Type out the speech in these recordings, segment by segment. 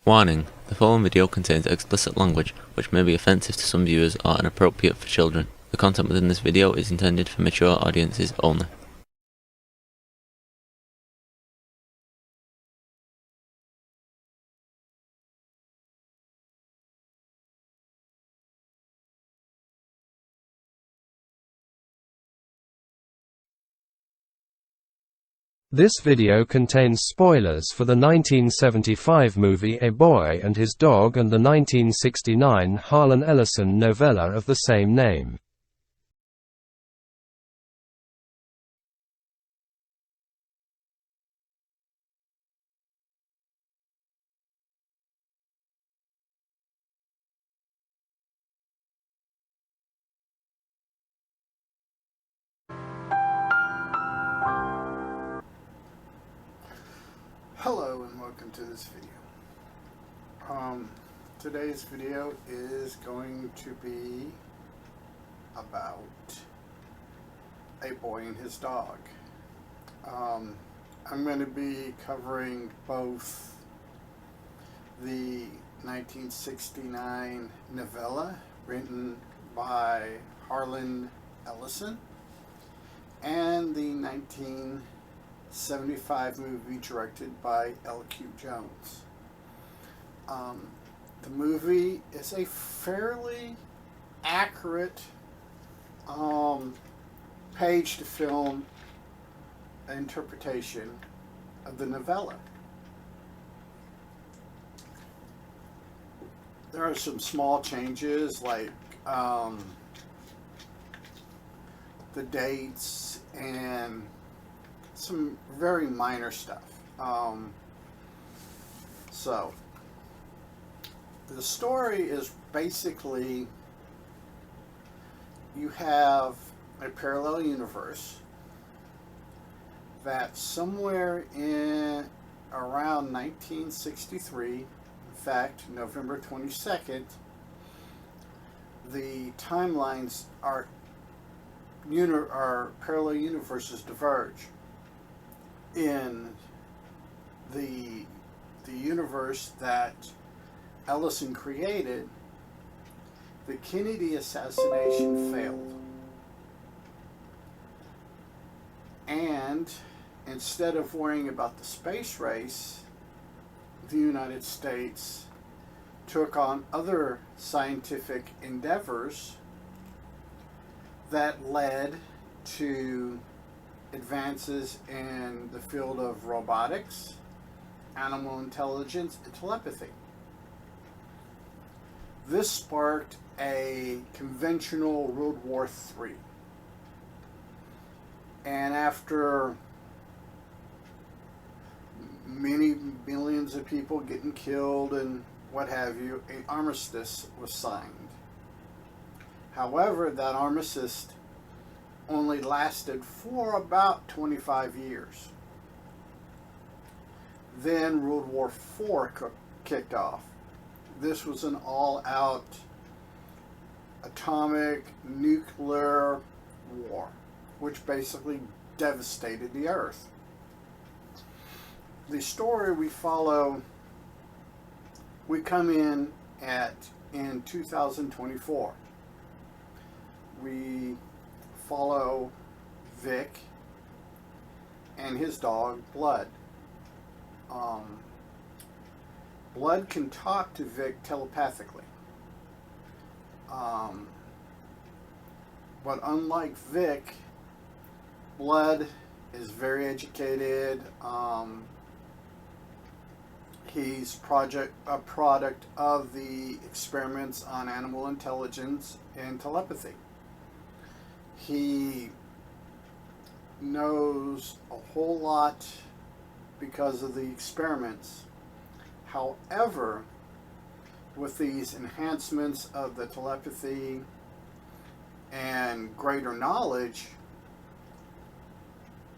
Warning: the following video contains explicit language which may be offensive to some viewers or inappropriate for children. The content within this video is intended for mature audiences only. This video contains spoilers for the 1975 movie A Boy and His Dog and the 1969 Harlan Ellison novella of the same name. Hello and welcome to this video. Today's video is going to be about A Boy and His Dog. I'm going to be covering both the 1969 novella written by Harlan Ellison and the 1975 movie directed by L.Q. Jones. The movie is a fairly accurate page-to-film interpretation of the novella. There are some small changes like the dates and some very minor stuff. So the story is basically you have a parallel universe that somewhere in around 1963, in fact November 22nd, the timelines are parallel universes diverge. In the universe that Ellison created, the Kennedy assassination failed, and instead of worrying about the space race, the United States took on other scientific endeavors that led to advances in the field of robotics, animal intelligence, and telepathy. This sparked a conventional World War III. And after many millions of people getting killed and what have you, an armistice was signed. However, that armistice only lasted for about 25 years. Then World War IV kicked off. This was an all-out atomic nuclear war, which basically devastated the Earth. The story we follow, we come in 2024. We follow Vic and his dog Blood. Blood can talk to Vic telepathically, but unlike Vic, Blood is very educated. He's a product of the experiments on animal intelligence and telepathy. He knows a whole lot because of the experiments. However, with these enhancements of the telepathy and greater knowledge,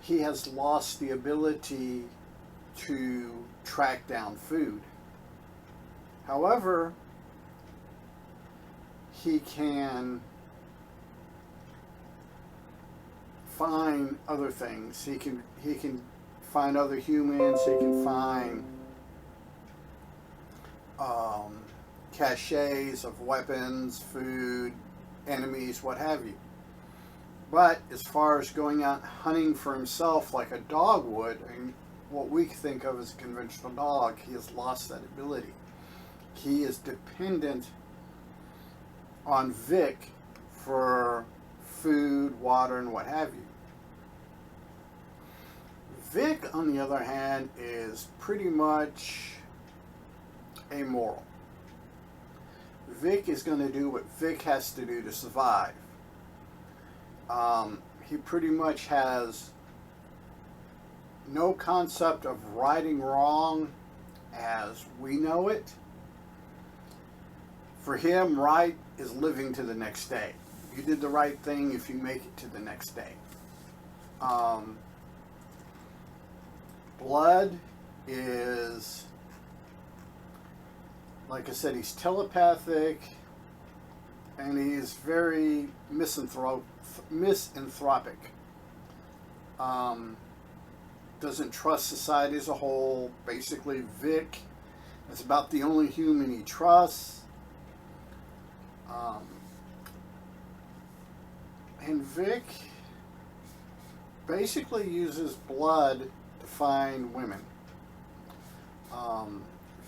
he has lost the ability to track down food. However, he can find other things. He can find other humans. He can find caches of weapons, food, enemies, what have you. But as far as going out hunting for himself like a dog would, and what we think of as a conventional dog, he has lost that ability. He is dependent on Vic for food, water, and what have you. Vic, on the other hand, is pretty much amoral. Vic is going to do what Vic has to do to survive. He pretty much has no concept of right and wrong as we know it. For him, right is living to the next day. You did the right thing if you make it to the next day. Blood is, like I said, he's telepathic, and he's very misanthropic. Doesn't trust society as a whole. Basically, Vic is about the only human he trusts. And Vic basically uses blood to find women.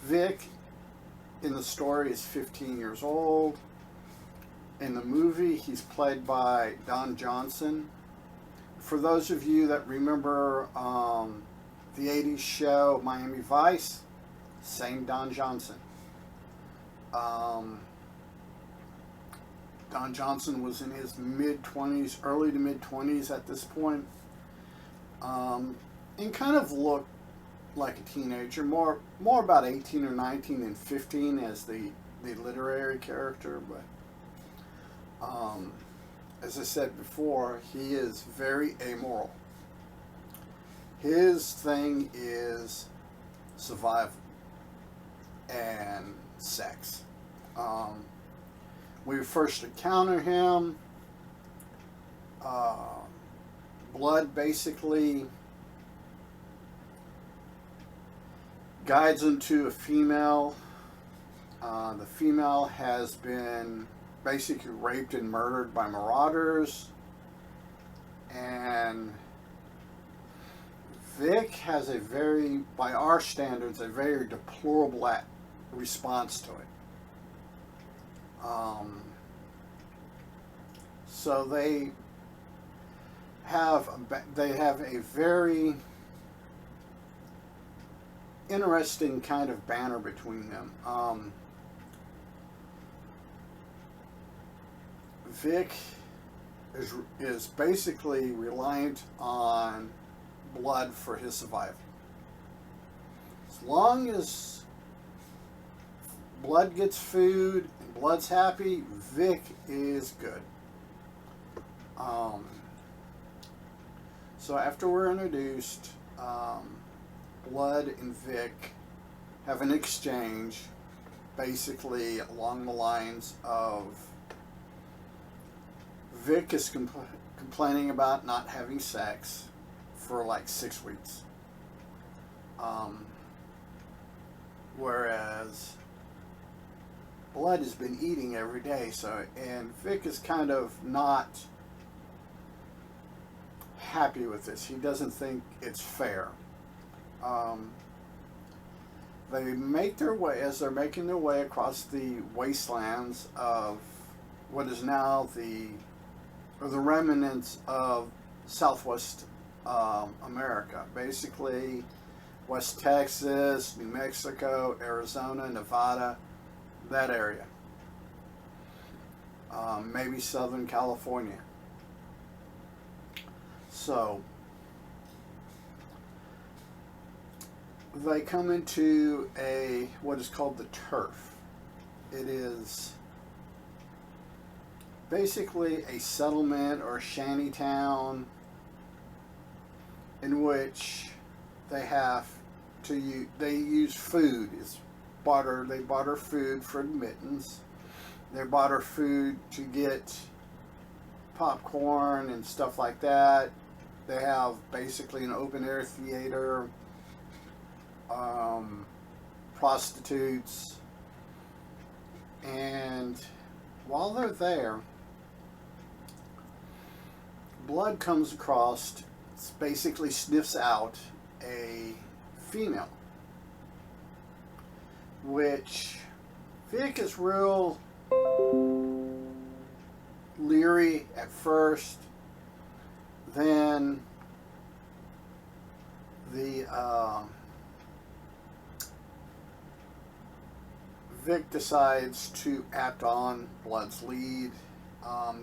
Vic in the story is 15 years old. In the movie, he's played by Don Johnson. For those of you that remember the 80s show Miami Vice, same Don Johnson. Don Johnson was in his mid-20s, early to mid-20s at this point, and kind of looked like a teenager, more about 18 or 19 than 15 as the literary character, but as I said before, he is very amoral. His thing is survival and sex. We first encounter him. Blood basically guides him to a female. The female has been basically raped and murdered by marauders, and Vic has a very, by our standards, a very deplorable response to it. So they have a very interesting kind of banter between them. Vic is basically reliant on blood for his survival. As long as blood gets food and blood's happy, Vic is good. So after we're introduced, Blood and Vic have an exchange basically along the lines of Vic is complaining about not having sex for like 6 weeks. Whereas Blood has been eating every day, and Vic is kind of not happy with this. He doesn't think it's fair. They make their way, as they're making their way across the wastelands of what is now the remnants of Southwest America, basically West Texas, New Mexico, Arizona, Nevada, that area. Maybe Southern California. So they come into what is called the turf. It is basically a settlement or a shanty town in which they use food. It's barter. They barter food for admittance. They barter food to get popcorn and stuff like that. They have basically an open air theater, prostitutes, And while they're there, Blood comes across, basically sniffs out a female, which Vic is real leery at first. Then Vic decides to act on Blood's lead.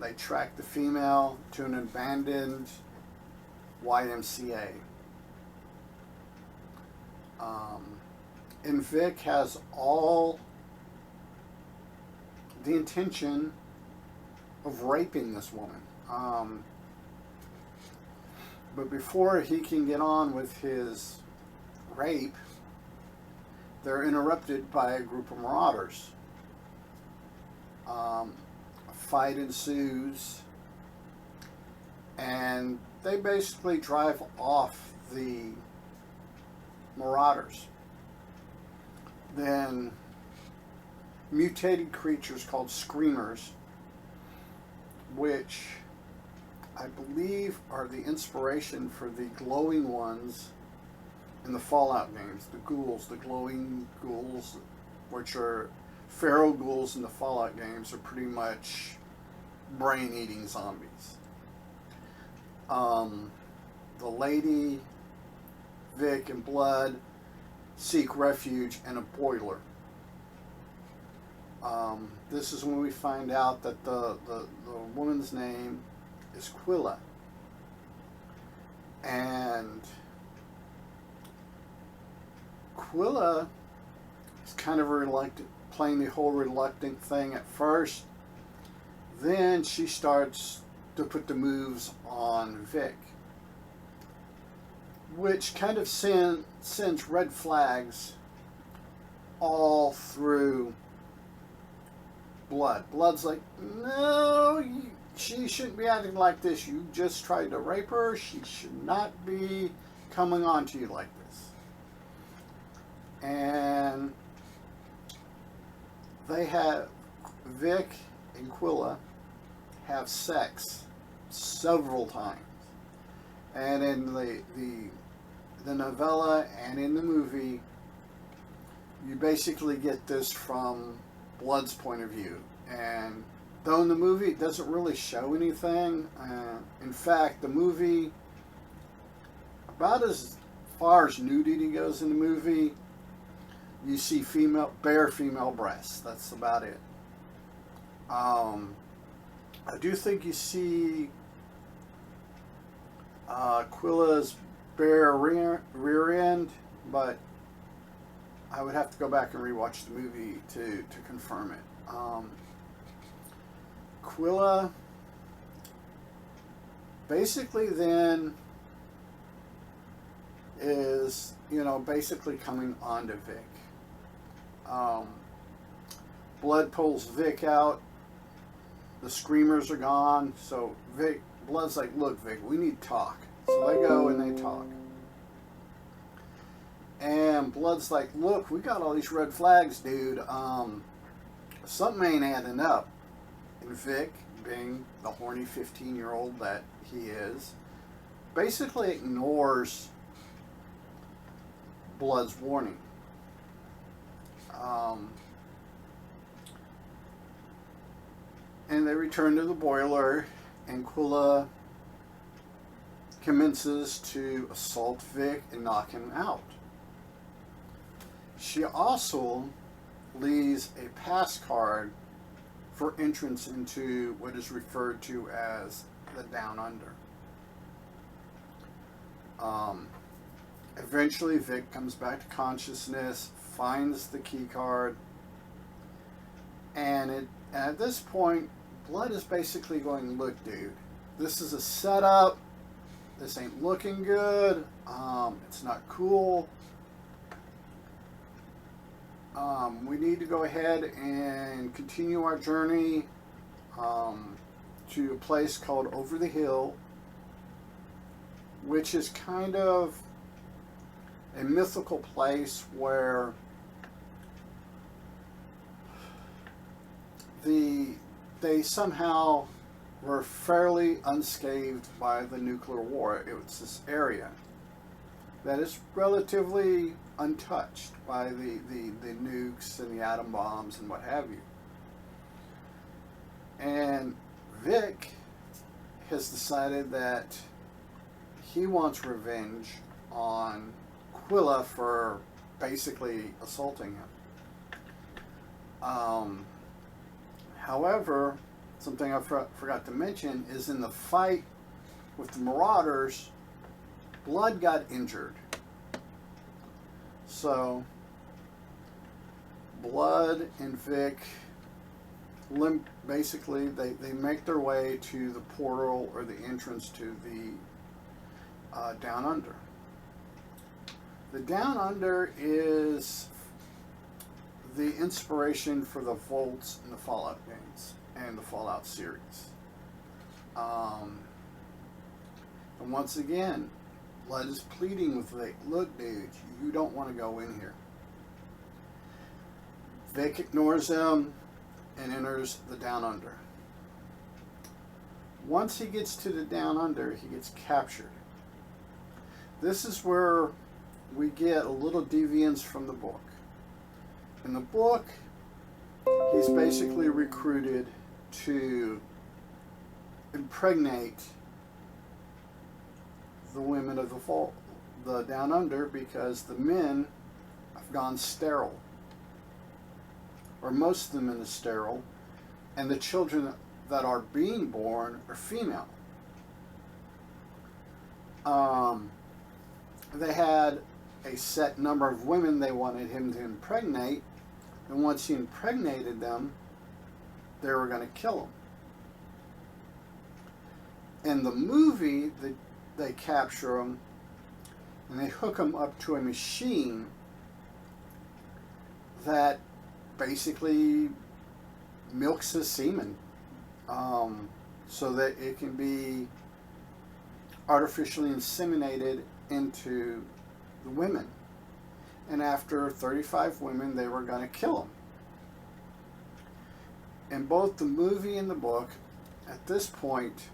They track the female to an abandoned YMCA. And Vic has all the intention of raping this woman. But before he can get on with his rape, they're interrupted by a group of marauders. A fight ensues, and they basically drive off the marauders. Then mutated creatures called screamers, which I believe are the inspiration for the glowing ones in the Fallout games, the ghouls, the glowing ghouls, which are feral ghouls in the Fallout games, are pretty much brain-eating zombies. The lady, Vic, and Blood seek refuge in a boiler. This is when we find out that the woman's name is Quilla. And Quilla is kind of reluctant, playing the whole reluctant thing at first. Then she starts to put the moves on Vic, which kind of sends red flags all through Blood. Blood's like, no, she shouldn't be acting like this. You just tried to rape her. She should not be coming on to you like this. And they have, Vic and Quilla have sex several times. And in the novella and in the movie, you basically get this from Blood's point of view. And though in the movie it doesn't really show anything, in fact, the movie, about as far as nudity goes in the movie, you see bare female breasts. That's about it. I do think you see Quilla's bare rear end, but I would have to go back and rewatch the movie to confirm it. Quilla basically then is, basically coming onto Vic. Blood pulls Vic out. The screamers are gone. So Blood's like, look, Vic, we need to talk. So they go and they talk. And Blood's like, look, we got all these red flags, dude. Something ain't adding up. And Vic, being the horny 15-year-old that he is, basically ignores Blood's warning. And they return to the boiler, and Quilla commences to assault Vic and knock him out. She also leaves a pass card for entrance into what is referred to as the Down Under. Eventually, Vic comes back to consciousness, finds the key card, and at this point, Blood is basically going, look, dude, this is a setup. This ain't looking good. It's not cool. We need to go ahead and continue our journey to a place called Over the Hill, which is kind of a mythical place where they somehow were fairly unscathed by the nuclear war. It was this area that is relatively untouched by the nukes and the atom bombs and what have you. And Vic has decided that he wants revenge on Quilla for basically assaulting him. However, something I forgot to mention is in the fight with the Marauders, Blood got injured. So, Blood and Vic basically they make their way to the portal or the entrance to the Down Under. The Down Under is the inspiration for the vaults in the Fallout games and the Fallout series. And once again, Blood is pleading with Vic, look dude, you don't want to go in here. Vic ignores him and enters the Down Under. Once he gets to the Down Under, he gets captured. This is where we get a little deviance from the book. In the book, he's basically recruited to impregnate the women of the Down Under because the men have gone sterile. Or most of the men are sterile, and the children that are being born are female. They had a set number of women they wanted him to impregnate, and once he impregnated them, they were going to kill him. In the movie, they capture him and they hook him up to a machine that basically milks his semen so that it can be artificially inseminated into the women. And after 35 women, they were going to kill him. In both the movie and the book, at this point,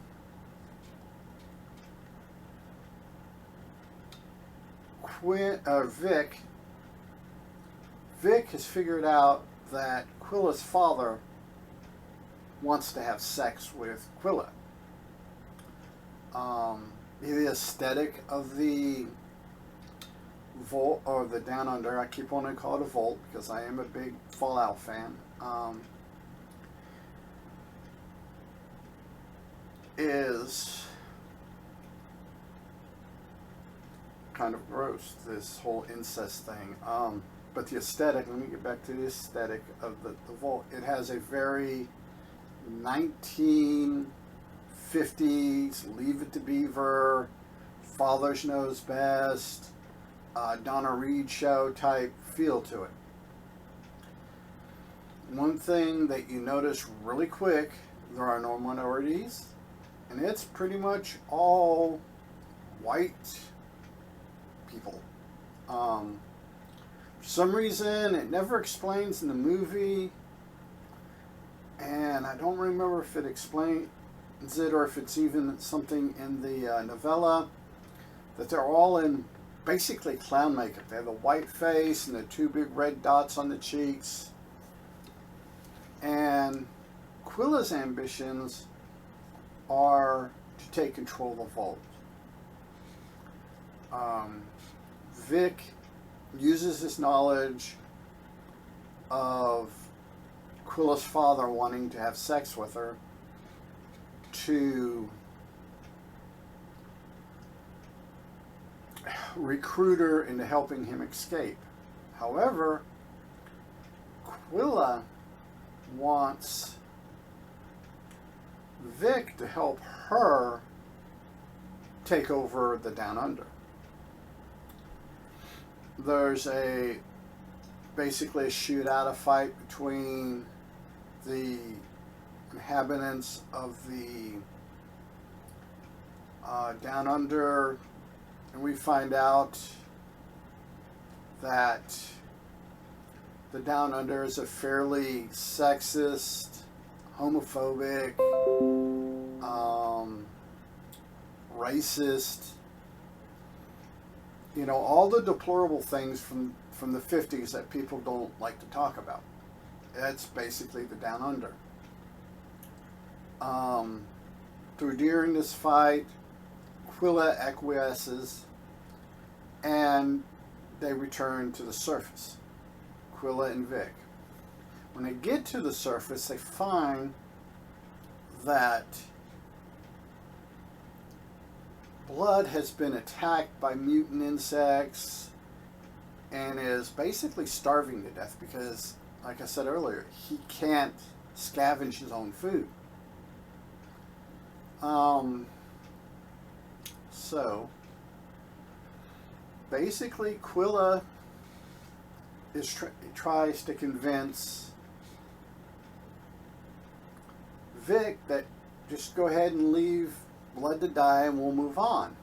Vic has figured out that Quilla's father wants to have sex with Quilla. The aesthetic of the vault or the Down Under, I keep wanting to call it a vault because I am a big Fallout fan, is kind of gross, this whole incest thing. But the aesthetic, let me get back to the aesthetic of the vault. It has a very 1950s, Leave It to Beaver, Father's Knows Best, Donna Reed show type feel to it. One thing that you notice really quick, there are no minorities, and it's pretty much all white people. For some reason, it never explains in the movie, and I don't remember if it explains it or if it's even something in the novella, that they're all in basically clown makeup. They have a white face and the two big red dots on the cheeks. And Quilla's ambitions are to take control of the vault. Vic uses his knowledge of Quilla's father wanting to have sex with her to recruit her into helping him escape. However, Quilla wants Vic to help her take over the Down Under. There's basically a shootout, a fight between the inhabitants of the Down Under, and we find out that the Down Under is a fairly sexist, homophobic, racist, you know, all the deplorable things from the 50s that people don't like to talk about. That's basically the Down Under. During this fight, Quilla acquiesces and they return to the surface, Quilla and Vic. When they get to the surface, they find that Blood has been attacked by mutant insects and is basically starving to death because, like I said earlier, he can't scavenge his own food. So basically Quilla tries to convince Vic that just go ahead and leave Blood to die and we'll move on.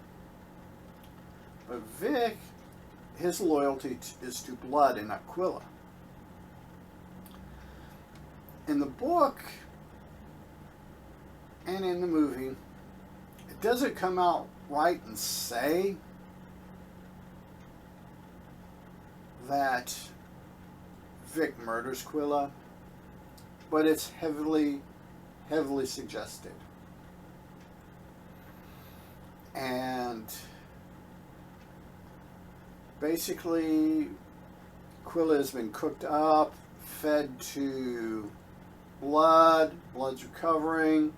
But Vic, his loyalty is to Blood and not Quilla. In the book and in the movie, it doesn't come out right and say that Vic murders Quilla, but it's heavily suggested. And basically, Quilla has been cooked up, fed to Blood. Blood's recovering.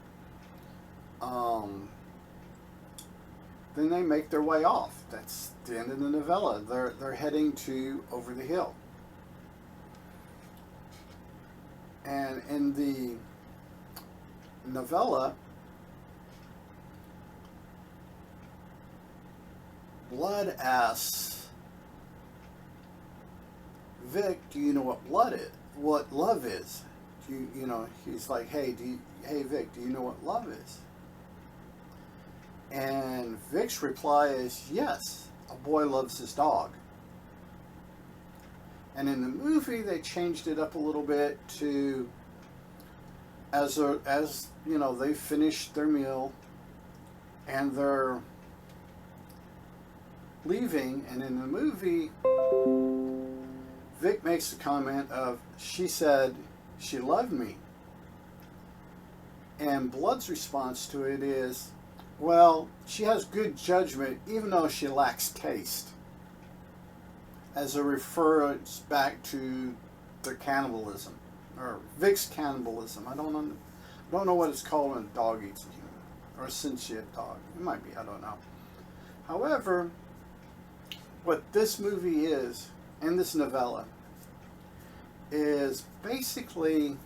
Then they make their way off. That's the end of the novella. They're heading to Over the Hill. And in the novella, Blood asks Vic, "Do you know what blood is? What love is?" You know, he's like, "Hey, Vic, do you know what love is?" And Vic's reply is, "Yes, a boy loves his dog." And in the movie, they changed it up a little bit to as you know, they finished their meal and they're leaving, and in the movie, Vic makes the comment of, "She said she loved me." And Blood's response to it is, "Well, she has good judgment even though she lacks taste," as a reference back to their cannibalism, or Vic's cannibalism. I don't know what it's called when a dog eats a human, or a sentient dog. It might be, I don't know. However, what this movie is, and this novella, is basically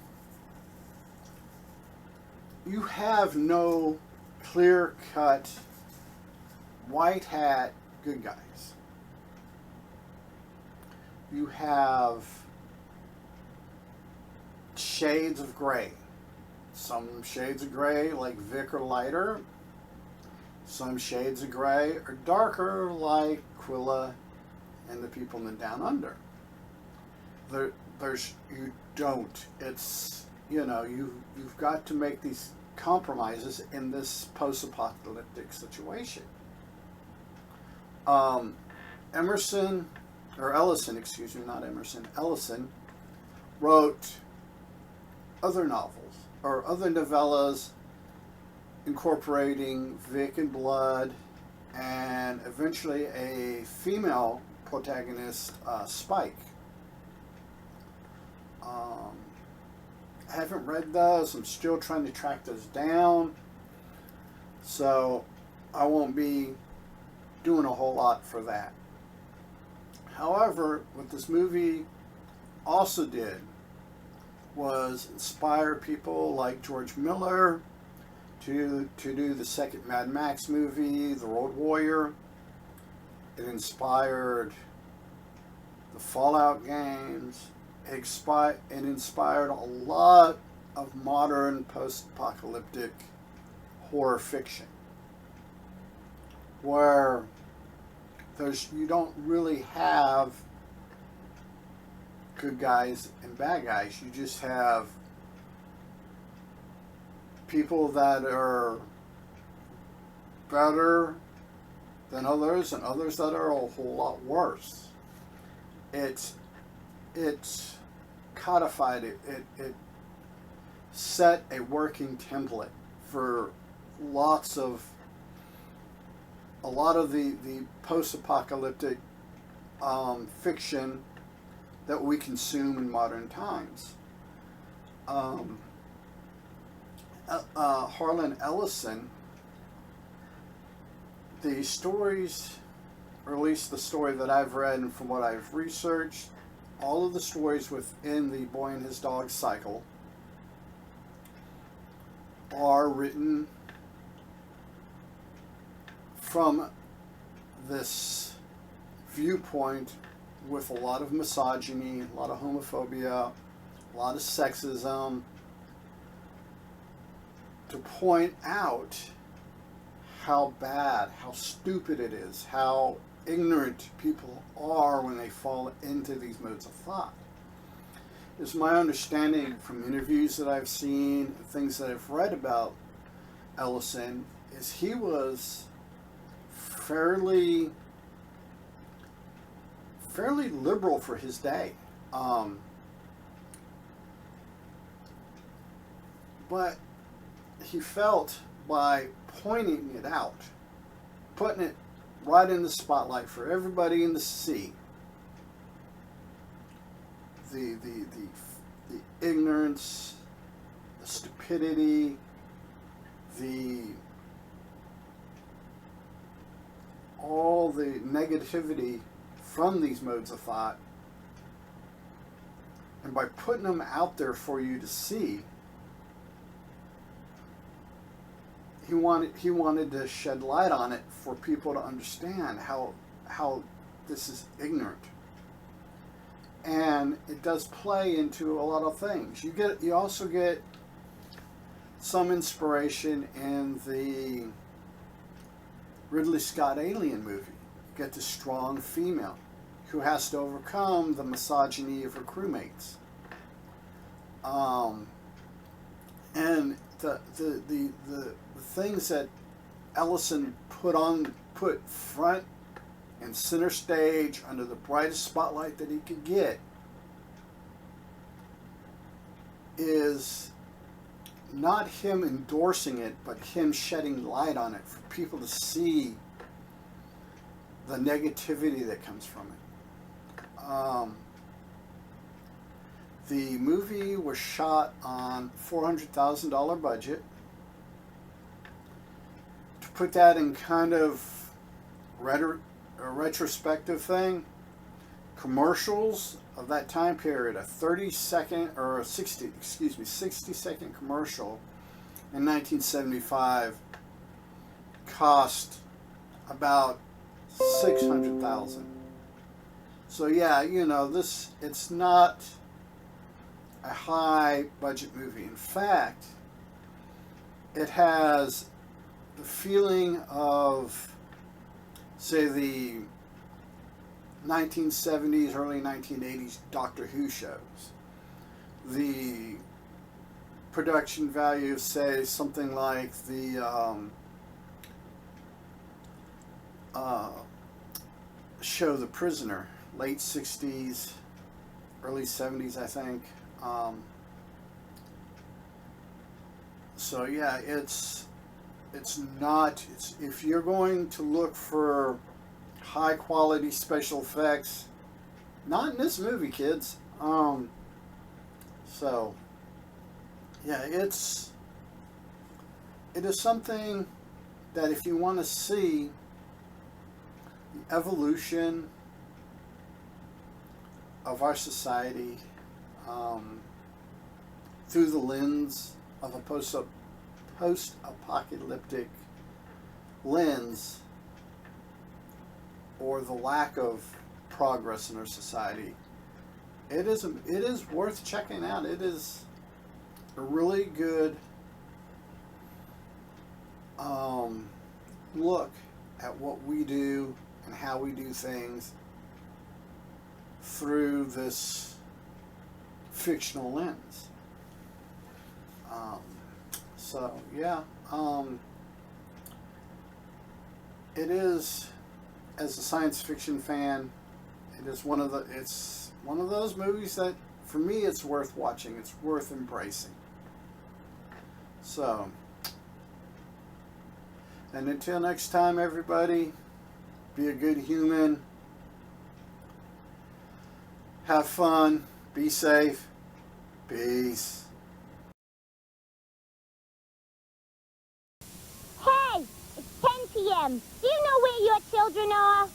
you have no clear-cut white hat good guys. You have shades of gray. Some shades of gray, like Vic, are lighter. Some shades of gray are darker, like Quilla and the people in the Down Under. It's, you know, you've got to make these compromises in this post-apocalyptic situation. Ellison, wrote other novels, or other novellas, incorporating Vic and Blood, and eventually a female protagonist, Spike. I haven't read those. I'm still trying to track those down, so I won't be doing a whole lot for that. However, what this movie also did was inspire people like George Miller to do the second Mad Max movie, The Road Warrior. It inspired the Fallout games. It inspired a lot of modern post-apocalyptic horror fiction, where you don't really have good guys and bad guys. You just have people that are better than others and others that are a whole lot worse. It's codified, it set a working template for a lot of the post-apocalyptic fiction that we consume in modern times. Harlan Ellison, the stories, or at least the story that I've read and from what I've researched, all of the stories within the Boy and His Dog cycle are written from this viewpoint with a lot of misogyny, a lot of homophobia, a lot of sexism, to point out how bad, how stupid it is, how ignorant people are when they fall into these modes of thought. It's my understanding from interviews that I've seen, things that I've read about Ellison, is he was fairly liberal for his day. But he felt by pointing it out, putting it right in the spotlight for everybody in the sea, the ignorance, the stupidity, all the negativity from these modes of thought, and by putting them out there for you to see, he wanted to shed light on it for people to understand how this is ignorant. And it does play into a lot of things. You also get some inspiration in the Ridley Scott Alien movie. You get the strong female who has to overcome the misogyny of her crewmates. And the things that Ellison put front and center stage under the brightest spotlight that he could get is not him endorsing it, but him shedding light on it for people to see the negativity that comes from it. The movie was shot on $400,000 budget. To put that in kind of a retrospective thing, commercials of that time period, a 60-second commercial in 1975 cost about $600,000. So yeah, it's not a high budget movie. In fact, it has the feeling of, say, the 1970s, early 1980s Doctor Who shows. The production value, say, something like the show The Prisoner, late 60s, early 70s, I think. So yeah, it's if you're going to look for high quality special effects, not in this movie, kids. So yeah, it is something that if you want to see the evolution of our society through the lens of a post-apocalyptic lens, or the lack of progress in our society, it is worth checking out. It is a really good look at what we do and how we do things through this fictional lens. So yeah, it is, as a science fiction fan, it's one of those movies that, for me, it's worth watching. It's worth embracing. So, and until next time, everybody, be a good human. Have fun. Be safe. Peace. Hey, it's 10 p.m. Do you know where your children are?